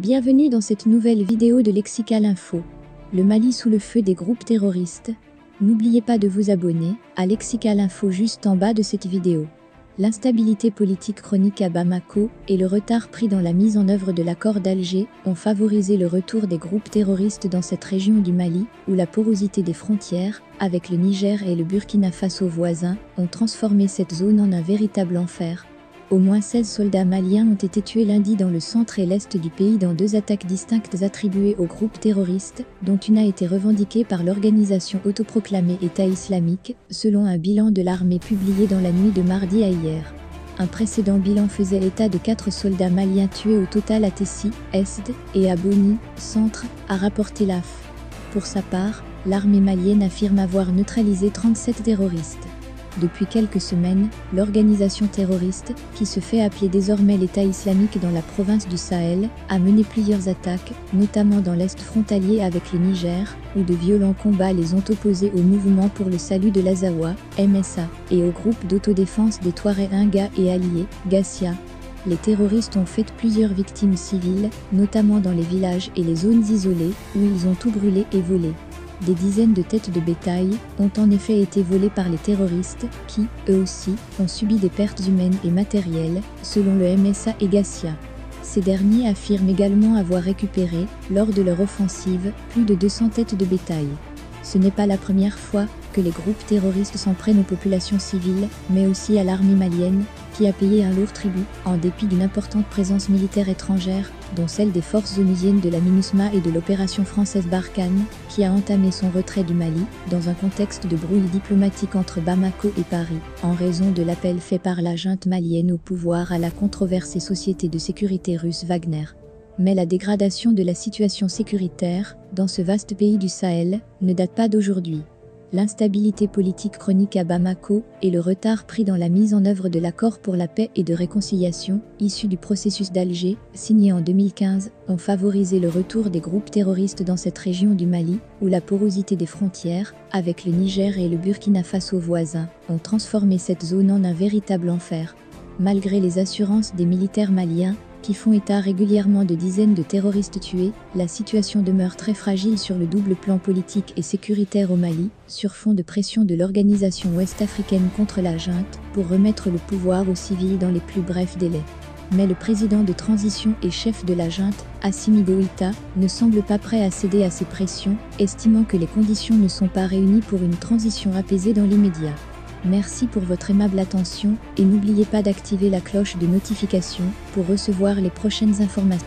Bienvenue dans cette nouvelle vidéo de Lexical Info. Le Mali sous le feu des groupes terroristes. N'oubliez pas de vous abonner à Lexical Info juste en bas de cette vidéo. L'instabilité politique chronique à Bamako et le retard pris dans la mise en œuvre de l'accord d'Alger ont favorisé le retour des groupes terroristes dans cette région du Mali, où la porosité des frontières, avec le Niger et le Burkina Faso voisins, ont transformé cette zone en un véritable enfer. Au moins 16 soldats maliens ont été tués lundi dans le centre et l'est du pays dans deux attaques distinctes attribuées aux groupes terroristes, dont une a été revendiquée par l'organisation autoproclamée État islamique, selon un bilan de l'armée publié dans la nuit de mardi à hier. Un précédent bilan faisait état de 4 soldats maliens tués au total à Tessi, Est et à Boni, centre, a rapporté l'AF. Pour sa part, l'armée malienne affirme avoir neutralisé 37 terroristes. Depuis quelques semaines, l'organisation terroriste, qui se fait appeler désormais l'État islamique dans la province du Sahel, a mené plusieurs attaques, notamment dans l'est frontalier avec le Niger, où de violents combats les ont opposés au mouvement pour le salut de l'Azawa, MSA, et au groupe d'autodéfense des Touaregs Inga et alliés, Gassia. Les terroristes ont fait plusieurs victimes civiles, notamment dans les villages et les zones isolées, où ils ont tout brûlé et volé. Des dizaines de têtes de bétail ont en effet été volées par les terroristes qui, eux aussi, ont subi des pertes humaines et matérielles, selon le MSA et Gassia. Ces derniers affirment également avoir récupéré, lors de leur offensive, plus de 200 têtes de bétail. Ce n'est pas la première fois que les groupes terroristes s'en prennent aux populations civiles, mais aussi à l'armée malienne, qui a payé un lourd tribut, en dépit d'une importante présence militaire étrangère, dont celle des forces onusiennes de la MINUSMA et de l'opération française Barkhane, qui a entamé son retrait du Mali, dans un contexte de brouille diplomatique entre Bamako et Paris, en raison de l'appel fait par la junte malienne au pouvoir à la controversée société de sécurité russe Wagner. Mais la dégradation de la situation sécuritaire, dans ce vaste pays du Sahel, ne date pas d'aujourd'hui. L'instabilité politique chronique à Bamako et le retard pris dans la mise en œuvre de l'accord pour la paix et de réconciliation, issu du processus d'Alger, signé en 2015, ont favorisé le retour des groupes terroristes dans cette région du Mali, où la porosité des frontières, avec le Niger et le Burkina Faso voisins, ont transformé cette zone en un véritable enfer. Malgré les assurances des militaires maliens, qui font état régulièrement de dizaines de terroristes tués, la situation demeure très fragile sur le double plan politique et sécuritaire au Mali, sur fond de pression de l'organisation ouest-africaine contre la junte, pour remettre le pouvoir aux civils dans les plus brefs délais. Mais le président de transition et chef de la junte, Assimi Goïta, ne semble pas prêt à céder à ces pressions, estimant que les conditions ne sont pas réunies pour une transition apaisée dans l'immédiat. Merci pour votre aimable attention et n'oubliez pas d'activer la cloche de notification pour recevoir les prochaines informations.